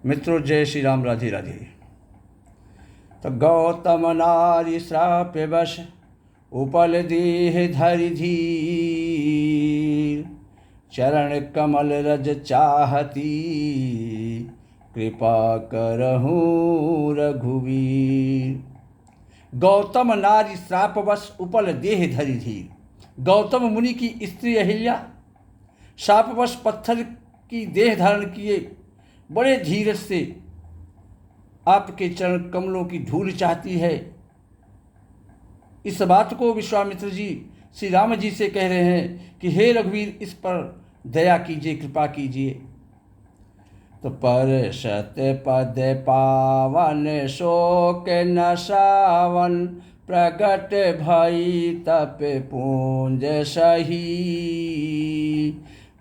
मित्रों, जय श्री राम, राधे राधे। तो गौतम नारी श्राप्य वश उपल देह धरि धीर, चरण कमल रज चाहती कृपा करहूँ रघुवीर। गौतम नारी श्रापवश उपल देह धरि धीर। गौतम मुनि की स्त्री अहिल्या शापवश पत्थर की देह धारण किए बड़े धीरज से आपके चरण कमलों की धूल चाहती है। इस बात को विश्वामित्र जी श्री राम जी से कह रहे हैं कि हे रघुवीर, इस पर दया कीजिए, कृपा कीजिए। तो पर सत पद पावन शोक नशावन, प्रगट भई तप पूंज सही।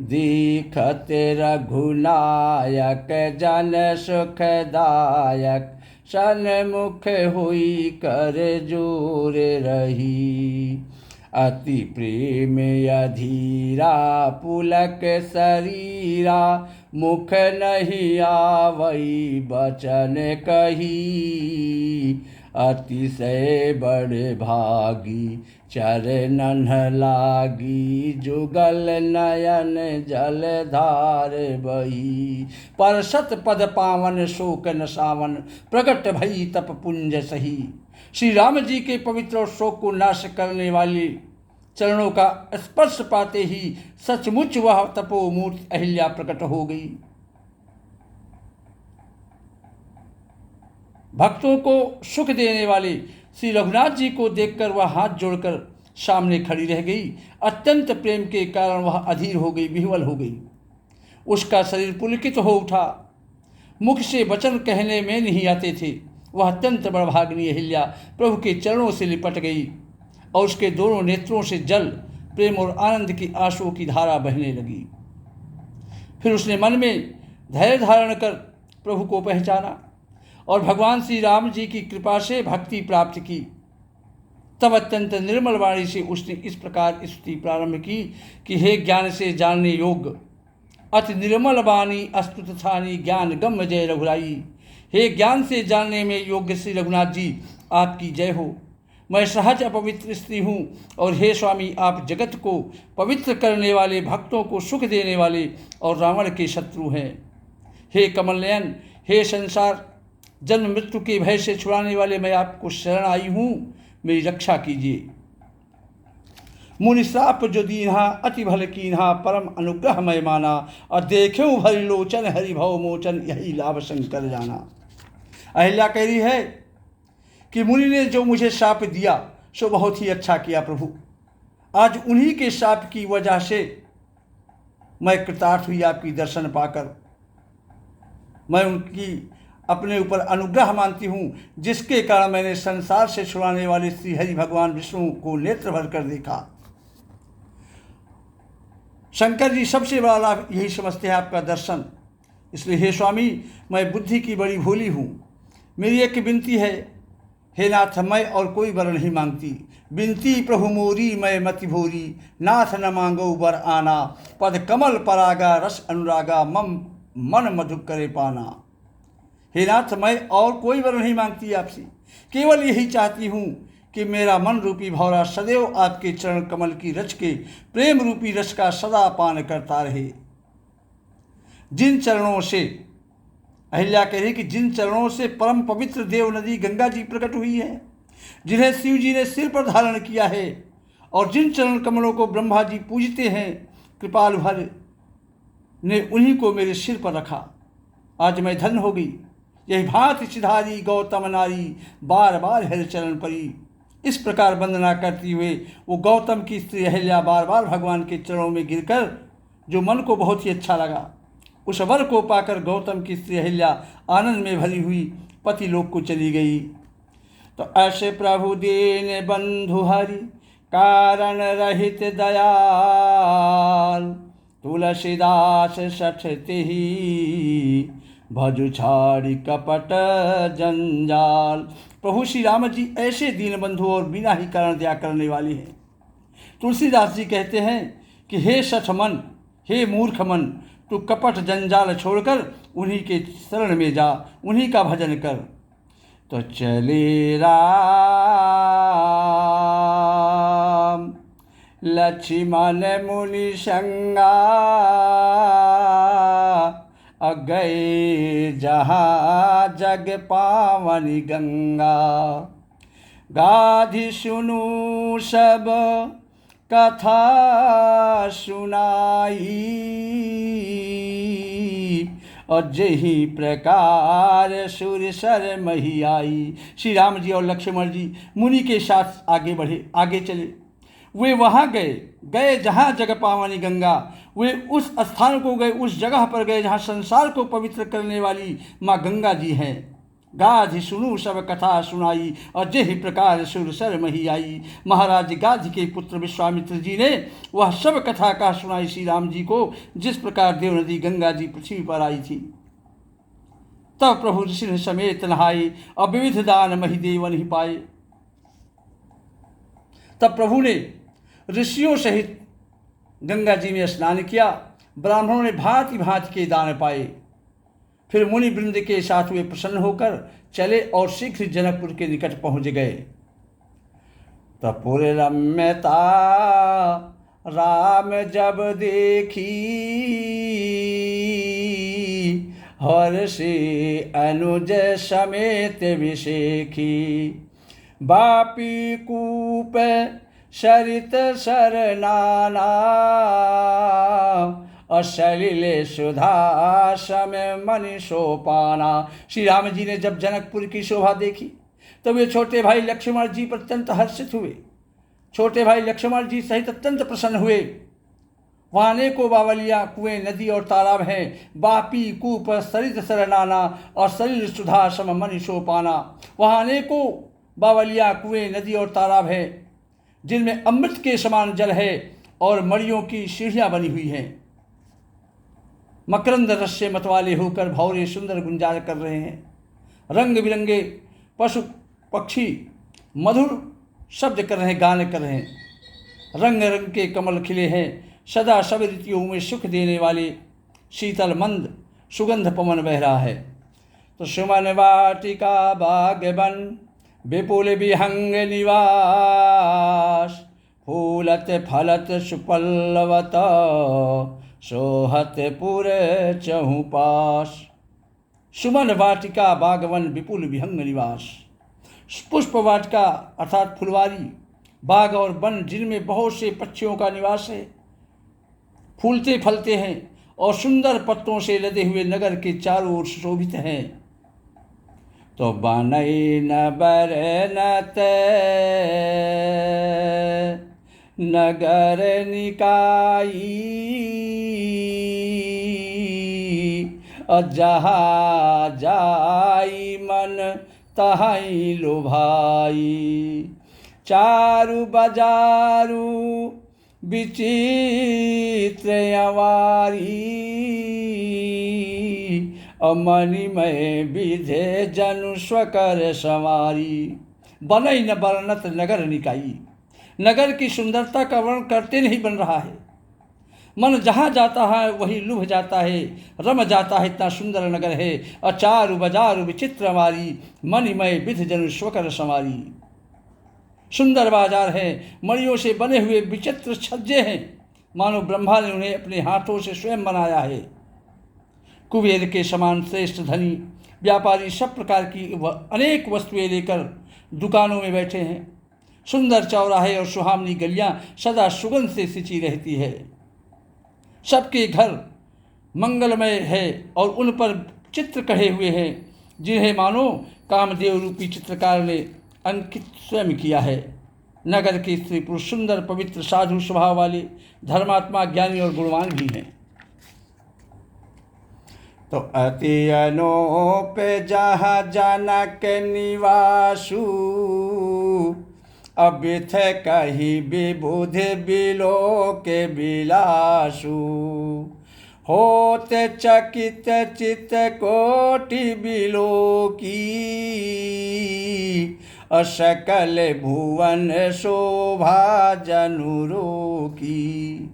दीखत रघुनायक जन सुखदायक, सन्मुख हुई कर जोर रही। अति प्रेम अधीरा पुलक शरीरा, मुख नहीं आवई बचन कही। अतिशय बड़ भागी चरणन लागी, जुगल नयन जलधार बही। परसत पद पावन शोक नसावन, प्रगट भई तप पुंज सही। श्री राम जी के पवित्र और शोक को नाश करने वाले चरणों का स्पर्श पाते ही सचमुच वह तपोमूर्ति अहिल्या प्रकट हो गई। भक्तों को सुख देने वाले श्री रघुनाथ जी को देखकर वह हाथ जोड़कर सामने खड़ी रह गई। अत्यंत प्रेम के कारण वह अधीर हो गई, विह्वल हो गई। उसका शरीर पुलकित हो उठा। मुख से वचन कहने में नहीं आते थे। वह अत्यंत बड़भागिनी अहिल्या प्रभु के चरणों से लिपट गई और उसके दोनों नेत्रों से जल, प्रेम और आनंद की आंसुओं की धारा बहने लगी। फिर उसने मन में धैर्य धारण कर प्रभु को पहचाना और भगवान श्री राम जी की कृपा से भक्ति प्राप्त की। तब अत्यंत निर्मल वाणी से उसने इस प्रकार स्तुति प्रारंभ की कि हे ज्ञान से जानने योग्य, अति निर्मल वाणी अस्तुत थानी, ज्ञान गम्य जय रघुराई। हे ज्ञान से जानने में योग्य श्री रघुनाथ जी, आपकी जय हो। मैं सहज अपवित्र स्त्री हूँ और हे स्वामी, आप जगत को पवित्र करने वाले, भक्तों को सुख देने वाले और रावण के शत्रु हैं। हे कमल नयन, हे संसार जन्म मृत्यु के भय से छुड़ाने वाले, मैं आपको शरण आई हूँ, मेरी रक्षा कीजिए। मुनि श्राप जो दीन्हा, अति भल कीन्हा, परम अनुग्रह मैं माना। और देख्यो भरि लोचन, हरि भव मोचन, यही लाभ शंकर जाना। अहिल्या कह रही है कि मुनि ने जो मुझे शाप दिया सो बहुत ही अच्छा किया प्रभु। आज उन्हीं के शाप की वजह से मैं कृतार्थ हुई आपकी दर्शन पाकर। मैं उनकी अपने ऊपर अनुग्रह मानती हूँ, जिसके कारण मैंने संसार से छुड़ाने वाले श्री हरि भगवान विष्णु को नेत्र भर कर देखा। शंकर जी सबसे बड़ा लाभ यही समझते हैं, आपका दर्शन। इसलिए हे स्वामी, मैं बुद्धि की बड़ी भोली हूँ। मेरी एक विनती है, हे नाथ, मैं और कोई वर नहीं मांगती। विनती प्रभु मोरी मैं मति भोरी, नाथ न मांगो वर आना। पद कमल परागा रस अनुरागा, मम मन मधु करे पाना। हे नाथ, मैं और कोई वर नहीं मांगती आपसे, केवल यही चाहती हूँ कि मेरा मन रूपी भौरा सदैव आपके चरण कमल की रच के प्रेम रूपी रस का सदा पान करता रहे। जिन चरणों से, अहिल्या कह रही कि जिन चरणों से परम पवित्र देव नदी गंगा जी प्रकट हुई है, जिन्हें शिव जी ने सिर पर धारण किया है, और जिन चरण कमलों को ब्रह्मा जी पूजते हैं, कृपाल भर ने उन्हीं को मेरे सिर पर रखा। आज मैं धन्य हो गई। यही भांति सिधारी गौतम नारी, बार बार हर चरण परी। इस प्रकार वंदना करती हुए वो गौतम की स्त्री अहिल्या बार बार भगवान के चरणों में गिरकर, जो मन को बहुत ही अच्छा लगा, उस वर को पाकर गौतम की स्त्री अहिल्या आनंद में भरी हुई पति लोक को चली गई। तो ऐसे प्रभु दीन बंधु हरि, कारण रहित दयाल। तुलसीदास सठते ही, भजु छाड़ी कपट जंजाल। प्रभु श्री राम जी ऐसे दीनबंधु और बिना ही कारण दया करने वाले हैं। तुलसीदास जी कहते हैं कि हे सठ मन, हे मूर्ख मन, तू कपट जंजाल छोड़कर उन्हीं के शरण में जा, उन्हीं का भजन कर। तो चले राम लक्ष्मण मुनि संगा, गए जहाँ जग पावनी गंगा। गाधि सुनु सब कथा सुनाई, और जही प्रकार सूर्य सर मही आई। श्री राम जी और लक्ष्मण जी मुनि के साथ आगे बढ़े, आगे चले। वे वहाँ गए जहाँ जग पावनी गंगा। वे उस स्थान को गए, उस जगह पर गए जहाँ संसार को पवित्र करने वाली माँ गंगा जी हैं। गाधि सुनु सब कथा सुनाई, और जेहि प्रकार सुर सर मही आई। महाराज गाधि के पुत्र विश्वामित्र जी ने वह सब कथा कहा सुनाई श्री राम जी को, जिस प्रकार देव नदी गंगा जी पृथ्वी पर आई थी। तब प्रभु ऋषि समेत नहाए, और विविध दान मही देवन ही पाए। तब प्रभु ने ऋषियों सहित गंगा जी में स्नान किया। ब्राह्मणों ने भांति भांति के दान पाए। फिर मुनि वृंद के साथ वे प्रसन्न होकर चले और शीघ्र जनकपुर के निकट पहुंच गए। तपुर रम्यता राम जब देखी, हर्षि अनुज समेत विशेखी। बापी कूप सरित सर नाना, असलिल सुधा समय मनि सोपाना। श्री राम जी ने जब जनकपुर की शोभा देखी तो वे छोटे भाई लक्ष्मण जी पर अत्यंत हर्षित हुए। छोटे भाई लक्ष्मण जी सहित अत्यंत प्रसन्न हुए। वहाँ अनेकों बावलियाँ, कुएं, नदी और तालाब हैं। बापी कूप सरित सर नाना, और सलिल सुधा सम मनि सोपाना। वहाँ अनेकों बावलियाँ, कुएं, नदी और तालाब हैं जिनमें अमृत के समान जल है और मणियों की सीढ़ियाँ बनी हुई हैं। मकरंद रस से मतवाले होकर भौरे सुंदर गुंजार कर रहे हैं। रंग बिरंगे पशु पक्षी मधुर शब्द कर रहे हैं, गान कर रहे हैं। रंग रंग के कमल खिले हैं। सदा सब ऋतुओं में सुख देने वाले शीतल मंद सुगंध पवन बह रहा है। तो सुमन वाटिका बागवन विपुल विहंग निवास, फूलत फलत सुपल्लवत सोहत पुर चहुपास। सुमन वाटिका बागवन विपुल विहंग निवास। पुष्प वाटिका अर्थात फुलवारी, बाग और वन जिनमें बहुत से पक्षियों का निवास है, फूलते फलते हैं और सुंदर पत्तों से लदे हुए नगर के चारों ओर सुशोभित हैं। तो बनई न बर नत नगर निकाई, और जहाँ जाई मन तहाई लुभाई। चारु बजारू विचित्र अवारी, मणिमय विधे जनु स्वकर सवारी। बनई न बरनत नगर निकाई। नगर की सुंदरता का वर्णन करते नहीं बन रहा है। मन जहाँ जाता है वही लुभ जाता है, रम जाता है, इतना सुंदर नगर है। अचारु बजारु विचित्र अवारी, मणिमय विधि जनु स्वकर सवारी। सुंदर बाजार है, मणियों से बने हुए विचित्र छज्जे हैं, मानो ब्रह्मा ने उन्हें अपने हाथों से स्वयं बनाया है। कुबेर के समान श्रेष्ठ धनी व्यापारी सब प्रकार की अनेक वस्तुएं लेकर दुकानों में बैठे हैं। सुंदर चौराहे और सुहावनी गलियां सदा सुगंध से सिंची रहती है। सबके घर मंगलमय है और उन पर चित्र कढ़े हुए हैं जिन्हें मानो कामदेव रूपी चित्रकार ने अंकित स्वयं किया है। नगर के स्त्री पुरुष सुंदर पवित्र साधु स्वभाव वाले धर्मात्मा ज्ञानी और गुणवान भी हैं। तो अति अनोप जहाँ जनक निवासु, अबिथ कही विबुध बिलो के बिलासु। होते चकित चित कोटि बिलो की, असकल भुवन शोभा जनुरो की।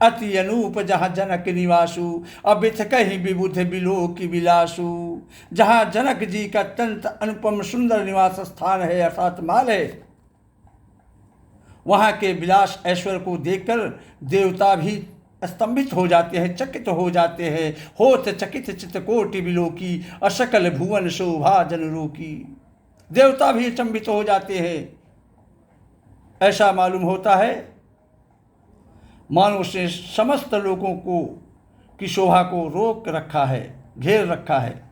अति अनूप जहाँ जनक निवासु, अबिथ कहीं विबुध बिलो की बिलासु। जहाँ जनक जी का अत्यंत अनुपम सुंदर निवास स्थान है अर्थात महल है, वहाँ के विलास ऐश्वर्य को देखकर देवता भी स्तंभित हो जाते हैं, चकित हो जाते हैं। होत चकित चित्तकोटि बिलोकी, असकल भुवन शोभा जनरोकी। देवता भी अचंभित हो जाते हैं। ऐसा मालूम होता है मानो उसने समस्त लोगों को की शोभा को रोक रखा है, घेर रखा है।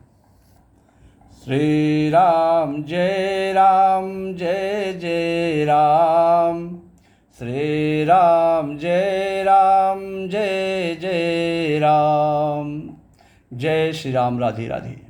श्री राम जय जय राम, श्री राम जय जय राम। जय श्री राम। राधे राधे।